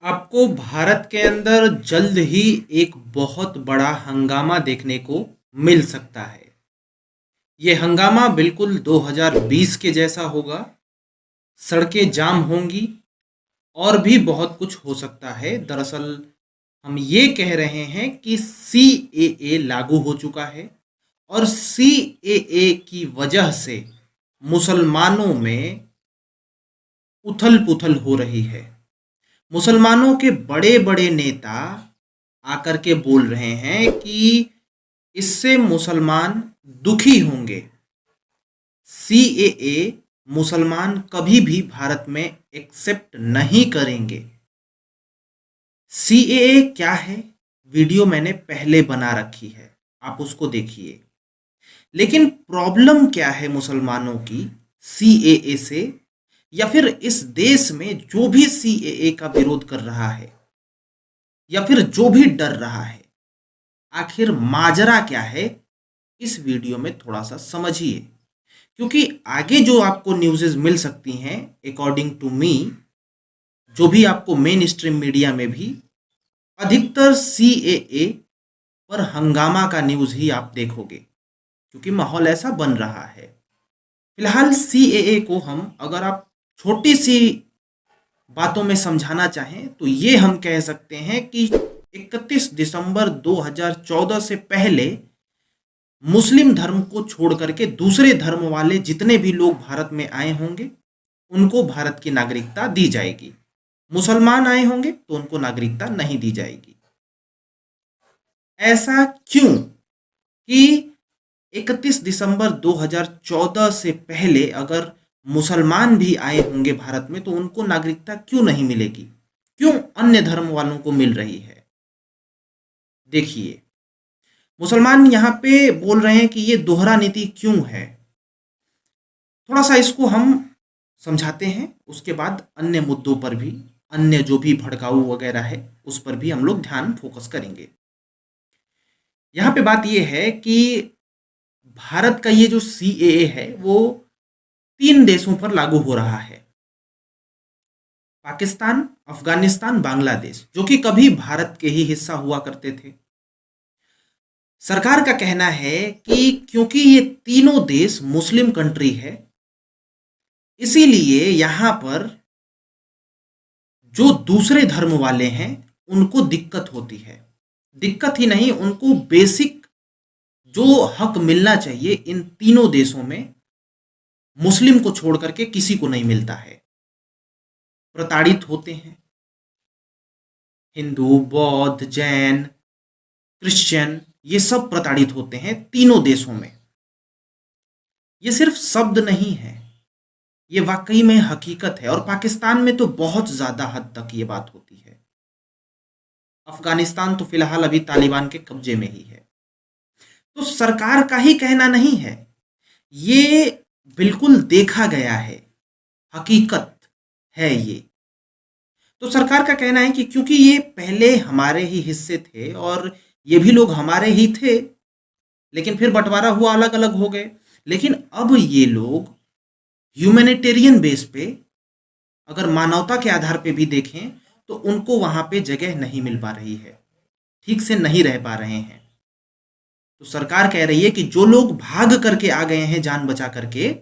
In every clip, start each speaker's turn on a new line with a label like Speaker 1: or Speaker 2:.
Speaker 1: आपको भारत के अंदर जल्द ही एक बहुत बड़ा हंगामा देखने को मिल सकता है। ये हंगामा बिल्कुल 2020 के जैसा होगा। सड़कें जाम होंगी और भी बहुत कुछ हो सकता है। दरअसल हम ये कह रहे हैं कि सीएए लागू हो चुका है और सीएए की वजह से मुसलमानों में उथल-पुथल हो रही है। मुसलमानों के बड़े-बड़े नेता आकर के बोल रहे हैं कि इससे मुसलमान दुखी होंगे। सीएए मुसलमान कभी भी भारत में एक्सेप्ट नहीं करेंगे। सीएए क्या है? वीडियो मैंने पहले बना रखी है, आप उसको देखिए। लेकिन प्रॉब्लम क्या है मुसलमानों की सीएए से, या फिर इस देश में जो भी सीएए का विरोध कर रहा है या फिर जो भी डर रहा है, आखिर माजरा क्या है? इस वीडियो में थोड़ा सा समझिए, क्योंकि आगे जो आपको न्यूज़ेस मिल सकती हैं अकॉर्डिंग टू मी, जो भी आपको मेन स्ट्रीम मीडिया में भी अधिकतर सीएए पर हंगामा का न्यूज़ ही आप देखोगे, क्योंकि माहौल ऐसा बन रहा है। फिलहाल सीएए को हम, अगर आप छोटी सी बातों में समझाना चाहें तो ये हम कह सकते हैं कि 31 दिसंबर 2014 से पहले मुस्लिम धर्म को छोड़ करके दूसरे धर्म वाले जितने भी लोग भारत में आए होंगे उनको भारत की नागरिकता दी जाएगी। मुसलमान आए होंगे तो उनको नागरिकता नहीं दी जाएगी। ऐसा क्यों कि 31 दिसंबर 2014 से पहले अगर मुसलमान भी आए होंगे भारत में तो उनको नागरिकता क्यों नहीं मिलेगी? क्यों अन्य धर्म वालों को मिल रही है? देखिए, मुसलमान यहाँ पे बोल रहे हैं कि ये दोहरा नीति क्यों है। थोड़ा सा इसको हम समझाते हैं, उसके बाद अन्य मुद्दों पर भी, अन्य जो भी भड़काऊ वगैरह है उस पर भी हम लोग ध्यान फोकस करेंगे। यहाँ पे बात ये है कि भारत का ये जो सीएए है वो 3 देशों पर लागू हो रहा है। पाकिस्तान, अफगानिस्तान, बांग्लादेश, जो कि कभी भारत के ही हिस्सा हुआ करते थे। सरकार का कहना है कि क्योंकि ये तीनों देश मुस्लिम कंट्री है, इसीलिए यहाँ पर जो दूसरे धर्म वाले हैं उनको दिक्कत होती है। दिक्कत ही नहीं, उनको बेसिक जो हक मिलना चाहिए इन तीनों देशों में मुस्लिम को छोड़ करके किसी को नहीं मिलता है। प्रताड़ित होते हैं हिंदू, बौद्ध, जैन, क्रिश्चियन, ये सब प्रताड़ित होते हैं तीनों देशों में। ये सिर्फ शब्द नहीं है, ये वाकई में हकीकत है। और पाकिस्तान में तो बहुत ज़्यादा हद तक ये बात होती है। अफगानिस्तान तो फिलहाल अभी तालिबान के कब्जे में ही है। तो सरकार का ही कहना नहीं है, ये बिल्कुल देखा गया है, हकीकत है ये। तो सरकार का कहना है कि क्योंकि ये पहले हमारे ही हिस्से थे और ये भी लोग हमारे ही थे, लेकिन फिर बंटवारा हुआ, अलग अलग हो गए। लेकिन अब ये लोग ह्यूमैनिटेरियन बेस पे, अगर मानवता के आधार पे भी देखें तो उनको वहां पे जगह नहीं मिल पा रही है, ठीक से नहीं रह पा रहे हैं। तो सरकार कह रही है कि जो लोग भाग करके आ गए हैं जान बचा करके,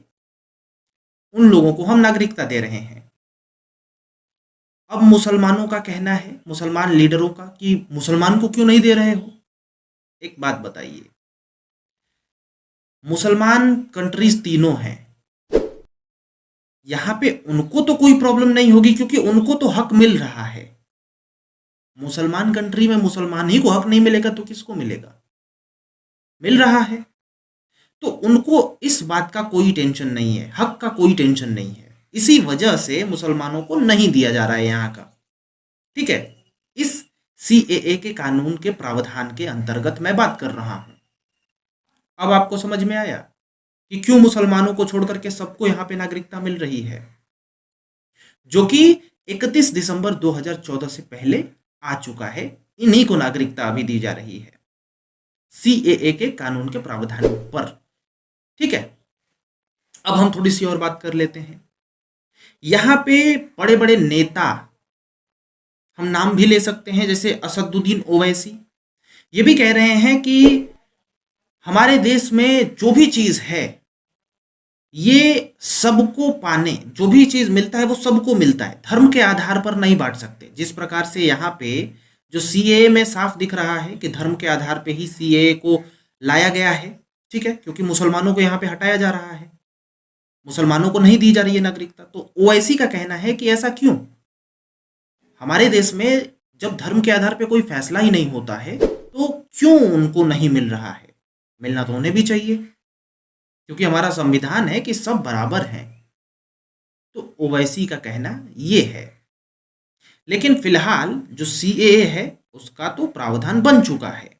Speaker 1: उन लोगों को हम नागरिकता दे रहे हैं। अब मुसलमानों का कहना है, मुसलमान लीडरों का, कि मुसलमान को क्यों नहीं दे रहे हो? एक बात बताइए, मुसलमान कंट्रीज तीनों हैं, यहां पे उनको तो कोई प्रॉब्लम नहीं होगी क्योंकि उनको तो हक मिल रहा है। मुसलमान कंट्री में मुसलमान ही को हक नहीं मिलेगा तो किसको मिलेगा? मिल रहा है। तो उनको इस बात का कोई टेंशन नहीं है, हक का कोई टेंशन नहीं है। इसी वजह से मुसलमानों को नहीं दिया जा रहा है यहाँ का। ठीक है, इस सीएए के कानून के प्रावधान के अंतर्गत मैं बात कर रहा हूं। अब आपको समझ में आया कि क्यों मुसलमानों को छोड़ करके सबको यहाँ पे नागरिकता मिल रही है, जो कि 31 दिसंबर 2014 से पहले आ चुका है। इन्हीं को नागरिकता अभी दी जा रही है सीएए के कानून के प्रावधान पर। ठीक है, अब हम थोड़ी सी और बात कर लेते हैं। यहाँ पे बड़े बड़े नेता हम नाम भी ले सकते हैं जैसे असदुद्दीन ओवैसी। ये भी कह रहे हैं कि हमारे देश में जो भी चीज है ये सबको पाने, जो भी चीज मिलता है वो सबको मिलता है, धर्म के आधार पर नहीं बांट सकते। जिस प्रकार से यहाँ पे जो सीएए में साफ दिख रहा है कि धर्म के आधार पे ही सीएए को लाया गया है, ठीक है, क्योंकि मुसलमानों को यहाँ पे हटाया जा रहा है, मुसलमानों को नहीं दी जा रही है नागरिकता। तो ओवैसी का कहना है कि ऐसा क्यों, हमारे देश में जब धर्म के आधार पे कोई फैसला ही नहीं होता है तो क्यों उनको नहीं मिल रहा है? मिलना तो उन्हें भी चाहिए, क्योंकि हमारा संविधान है कि सब बराबर हैं। तो ओवैसी का कहना ये है। लेकिन फिलहाल जो सीएए है उसका तो प्रावधान बन चुका है,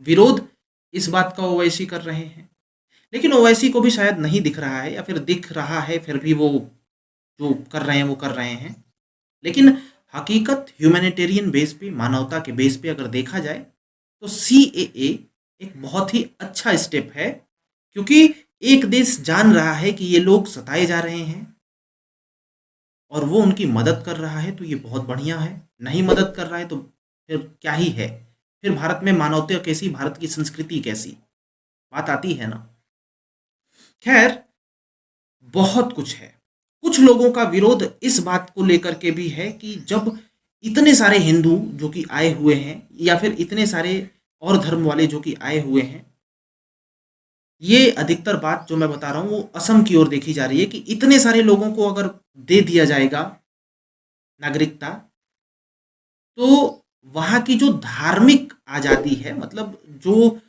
Speaker 1: विरोध इस बात का ओवैसी कर रहे हैं। लेकिन ओवैसी को भी शायद नहीं दिख रहा है, या फिर दिख रहा है फिर भी वो जो कर रहे हैं वो कर रहे हैं। लेकिन हकीकत ह्यूमैनिटेरियन बेस पे, मानवता के बेस पे अगर देखा जाए तो सीएए एक बहुत ही अच्छा स्टेप है, क्योंकि एक देश जान रहा है कि ये लोग सताए जा रहे हैं और वो उनकी मदद कर रहा है, तो ये बहुत बढ़िया है। नहीं मदद कर रहा है तो फिर क्या ही है, फिर भारत में मानवता कैसी, भारत की संस्कृति कैसी, बात आती है ना। खैर, बहुत कुछ है। कुछ लोगों का विरोध इस बात को लेकर के भी है कि जब इतने सारे हिंदू जो कि आए हुए हैं, या फिर इतने सारे और धर्म वाले जो कि आए हुए हैं, ये अधिकतर बात जो मैं बता रहा हूँ वो असम की ओर देखी जा रही है कि इतने सारे लोगों को अगर दे दिया जाएगा नागरिकता तो वहाँ की जो धार्मिक आज़ादी है, मतलब जो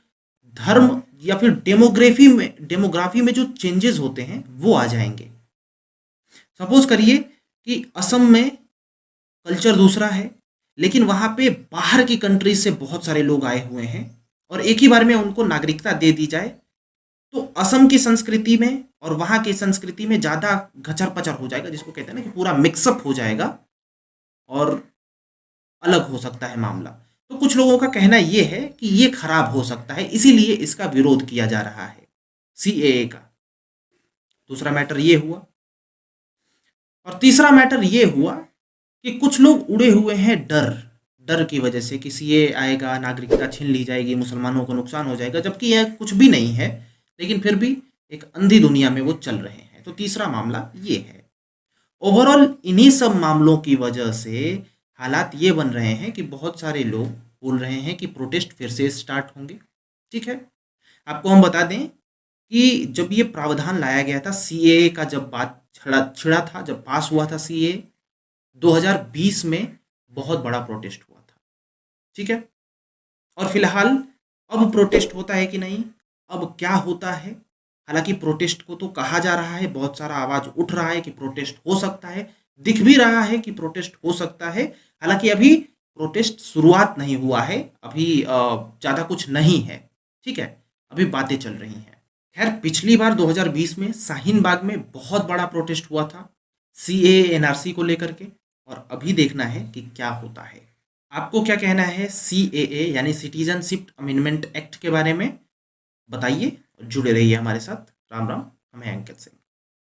Speaker 1: धर्म या फिर डेमोग्राफी में जो चेंजेस होते हैं वो आ जाएंगे। सपोज करिए कि असम में कल्चर दूसरा है, लेकिन वहाँ पे बाहर की कंट्रीज से बहुत सारे लोग आए हुए हैं और एक ही बार में उनको नागरिकता दे दी जाए, तो असम की संस्कृति में और वहाँ की संस्कृति में ज़्यादा घचर पचर हो जाएगा, जिसको कहते हैं ना कि पूरा मिक्सअप हो जाएगा और अलग हो सकता है मामला। तो कुछ लोगों का कहना ये है कि ये खराब हो सकता है, इसीलिए इसका विरोध किया जा रहा है सीएए का। दूसरा मैटर ये हुआ, और तीसरा मैटर ये हुआ कि कुछ लोग उड़े हुए हैं डर डर की वजह से कि सीएए आएगा, नागरिकता छीन ली जाएगी, मुसलमानों को नुकसान हो जाएगा, जबकि यह कुछ भी नहीं है, लेकिन फिर भी एक अंधी दुनिया में वो चल रहे हैं। तो तीसरा मामला ये है। ओवरऑल इन्हीं सब मामलों की वजह से हालात ये बन रहे हैं कि बहुत सारे लोग बोल रहे हैं कि प्रोटेस्ट फिर से स्टार्ट होंगे। ठीक है, आपको हम बता दें कि जब ये प्रावधान लाया गया था सीएए का, जब बात छिड़ा था, जब पास हुआ था सीएए 2020 में, बहुत बड़ा प्रोटेस्ट हुआ था। ठीक है, और फिलहाल अब प्रोटेस्ट होता है कि नहीं, अब क्या होता है? हालांकि प्रोटेस्ट को तो कहा जा रहा है, बहुत सारा आवाज उठ रहा है कि प्रोटेस्ट हो सकता है, दिख भी रहा है कि प्रोटेस्ट हो सकता है। हालांकि अभी प्रोटेस्ट शुरुआत नहीं हुआ है, अभी ज़्यादा कुछ नहीं है। ठीक है, अभी बातें चल रही हैं। खैर, पिछली बार 2020 में शाहीन बाग में बहुत बड़ा प्रोटेस्ट हुआ था सीएए एनआरसी को लेकर के, और अभी देखना है कि क्या होता है। आपको क्या कहना है सीएए यानी सिटीजनशिप अमेंडमेंट एक्ट के बारे में? बताइए, जुड़े रहिए हमारे साथ। राम राम, हम हैं अंकित सिंह।